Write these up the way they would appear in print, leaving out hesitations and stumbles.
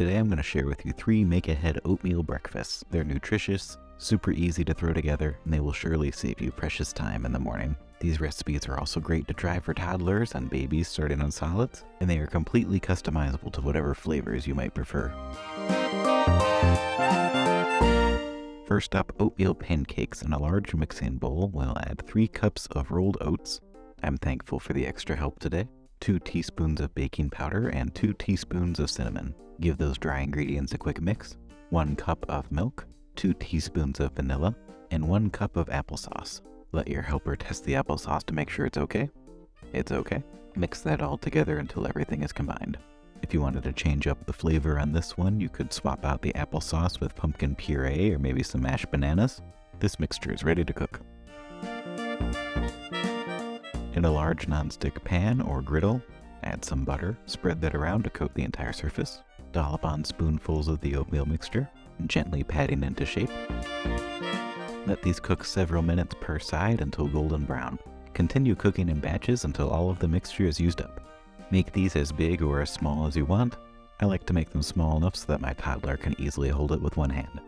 Today I'm going to share with you 3 make-ahead oatmeal breakfasts. They're nutritious, super easy to throw together, and they will surely save you precious time in the morning. These recipes are also great to try for toddlers and babies starting on solids, and they are completely customizable to whatever flavors you might prefer. First up, oatmeal pancakes. In a large mixing bowl, we'll add 3 cups of rolled oats. I'm thankful for the extra help today. 2 teaspoons of baking powder and 2 teaspoons of cinnamon. Give those dry ingredients a quick mix. 1 cup of milk, 2 teaspoons of vanilla, and 1 cup of applesauce. Let your helper test the applesauce to make sure it's okay. It's okay. Mix that all together until everything is combined. If you wanted to change up the flavor on this one, you could swap out the applesauce with pumpkin puree or maybe some mashed bananas. This mixture is ready to cook. In a large nonstick pan or griddle, add some butter, spread that around to coat the entire surface. Dollop on spoonfuls of the oatmeal mixture, gently patting into shape. Let these cook several minutes per side until golden brown. Continue cooking in batches until all of the mixture is used up. Make these as big or as small as you want. I like to make them small enough so that my toddler can easily hold it with one hand.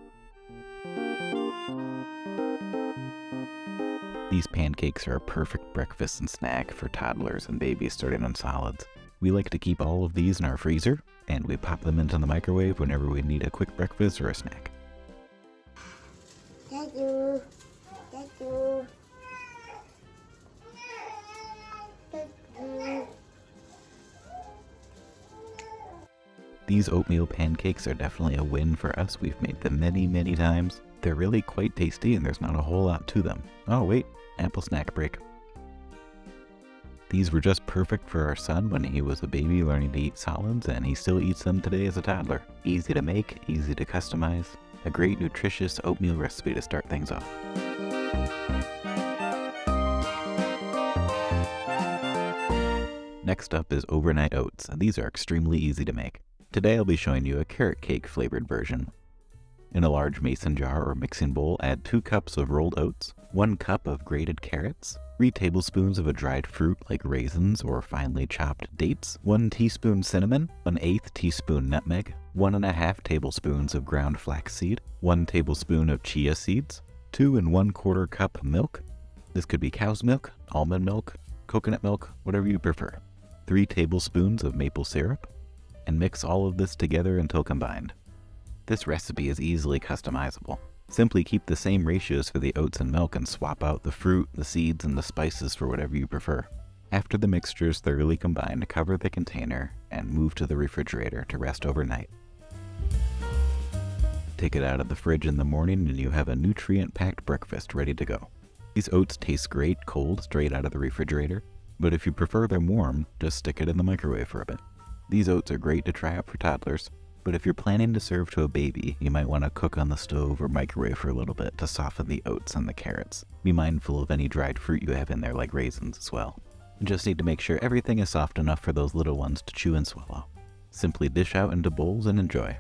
These pancakes are a perfect breakfast and snack for toddlers and babies starting on solids. We like to keep all of these in our freezer, and we pop them into the microwave whenever we need a quick breakfast or a snack. Thank you. Thank you. Thank you. These oatmeal pancakes are definitely a win for us. We've made them many times. They're really quite tasty and there's not a whole lot to them. Oh wait, apple snack break. These were just perfect for our son when he was a baby learning to eat solids, and he still eats them today as a toddler. Easy to make, easy to customize. A great nutritious oatmeal recipe to start things off. Next up is overnight oats. These are extremely easy to make. Today I'll be showing you a carrot cake flavored version. In a large mason jar or mixing bowl, add 2 cups of rolled oats, 1 cup of grated carrots, 3 tablespoons of a dried fruit like raisins or finely chopped dates, 1 teaspoon cinnamon, 1/8 teaspoon nutmeg, 1½ tablespoons of ground flaxseed, 1 tablespoon of chia seeds, 2 1/4 cup milk. This could be cow's milk, almond milk, coconut milk, whatever you prefer. 3 tablespoons of maple syrup, and mix all of this together until combined. This recipe is easily customizable. Simply keep the same ratios for the oats and milk and swap out the fruit, the seeds, and the spices for whatever you prefer. After the mixture is thoroughly combined, cover the container and move to the refrigerator to rest overnight. Take it out of the fridge in the morning and you have a nutrient-packed breakfast ready to go. These oats taste great cold straight out of the refrigerator, but if you prefer them warm, just stick it in the microwave for a bit. These oats are great to try out for toddlers, but if you're planning to serve to a baby, you might want to cook on the stove or microwave for a little bit to soften the oats and the carrots. Be mindful of any dried fruit you have in there like raisins as well. You just need to make sure everything is soft enough for those little ones to chew and swallow. Simply dish out into bowls and enjoy.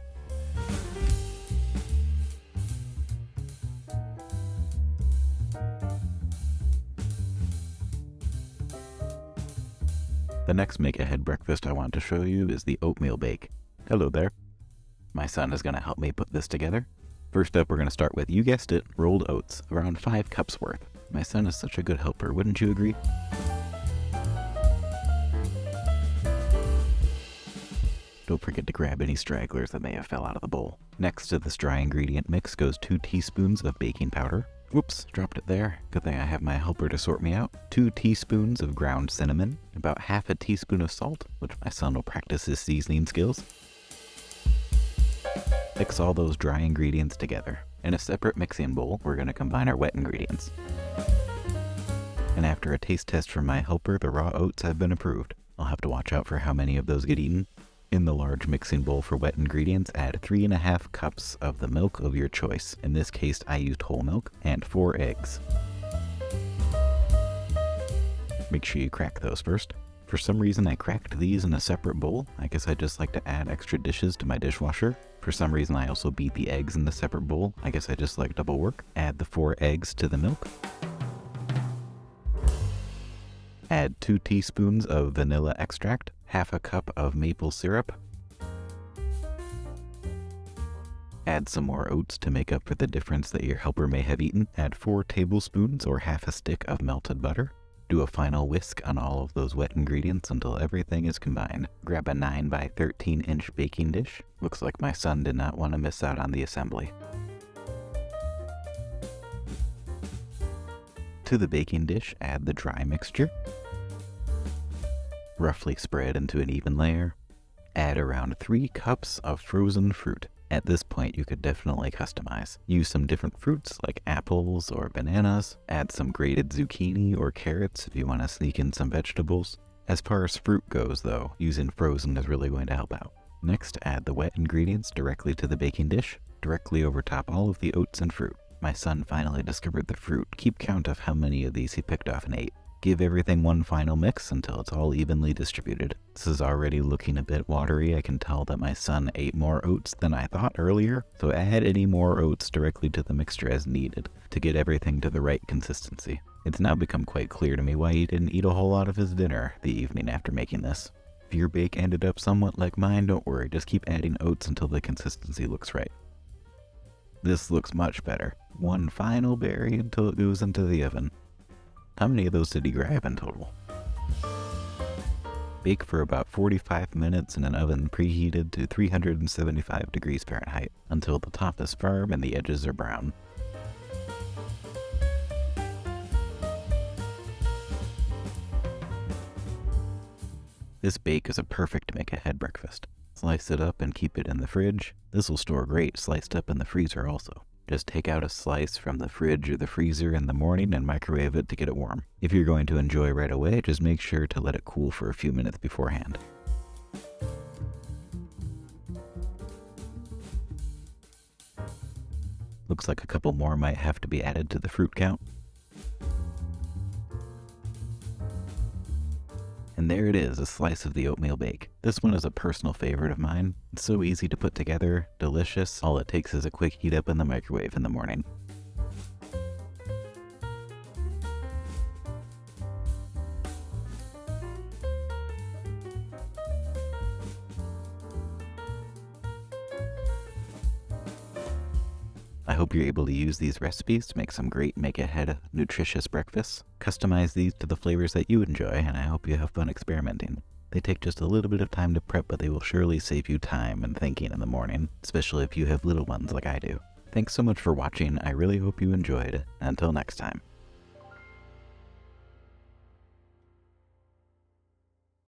The next make-ahead breakfast I want to show you is the Oatmeal Bake. Hello there. My son is going to help me put this together. First up, we're going to start with, you guessed it, rolled oats, around 5 cups worth. My son is such a good helper, wouldn't you agree? Don't forget to grab any stragglers that may have fell out of the bowl. Next to this dry ingredient mix goes 2 teaspoons of baking powder. Whoops, dropped it there. Good thing I have my helper to sort me out. 2 teaspoons of ground cinnamon, about ½ a teaspoon of salt, which my son will practice his seasoning skills. Mix all those dry ingredients together. In a separate mixing bowl, we're going to combine our wet ingredients. And after a taste test from my helper, the raw oats have been approved. I'll have to watch out for how many of those get eaten. In the large mixing bowl for wet ingredients, add 3½ cups of the milk of your choice. In this case, I used whole milk, and 4 eggs. Make sure you crack those first. For some reason, I cracked these in a separate bowl. I guess I just like to add extra dishes to my dishwasher. For some reason, I also beat the eggs in the separate bowl. I guess I just like double work. Add the 4 eggs to the milk. Add 2 teaspoons of vanilla extract, ½ a cup of maple syrup, Add some more oats to make up for the difference that your helper may have eaten. Add 4 tablespoons or half a stick of melted butter. Do a final whisk on all of those wet ingredients until everything is combined. Grab a 9 by 13 inch baking dish. Looks like my son did not want to miss out on the assembly. To the baking dish, add the dry mixture. Roughly spread into an even layer. Add around 3 cups of frozen fruit. At this point, you could definitely customize. Use some different fruits like apples or bananas. Add some grated zucchini or carrots if you want to sneak in some vegetables. As far as fruit goes though, using frozen is really going to help out. Next, add the wet ingredients directly to the baking dish, directly over top all of the oats and fruit. My son finally discovered the fruit. Keep count of how many of these he picked off and ate. Give everything one final mix until it's all evenly distributed. This is already looking a bit watery. I can tell that my son ate more oats than I thought earlier, so add any more oats directly to the mixture as needed to get everything to the right consistency. It's now become quite clear to me why he didn't eat a whole lot of his dinner the evening after making this. If your bake ended up somewhat like mine, don't worry, just keep adding oats until the consistency looks right. This looks much better. One final berry until it goes into the oven. How many of those did he grab in total? Bake for about 45 minutes in an oven preheated to 375 degrees Fahrenheit until the top is firm and the edges are brown. This bake is a perfect make-ahead breakfast. Slice it up and keep it in the fridge. This will store great sliced up in the freezer also. Just take out a slice from the fridge or the freezer in the morning and microwave it to get it warm. If you're going to enjoy right away, just make sure to let it cool for a few minutes beforehand. Looks like a couple more might have to be added to the fruit count. And there it is, a slice of the oatmeal bake. This one is a personal favorite of mine. It's so easy to put together, delicious. All it takes is a quick heat up in the microwave in the morning. I hope you're able to use these recipes to make some great make-ahead nutritious breakfasts. Customize these to the flavors that you enjoy, and I hope you have fun experimenting. They take just a little bit of time to prep, but they will surely save you time and thinking in the morning, especially if you have little ones like I do. Thanks so much for watching. I really hope you enjoyed. Until next time.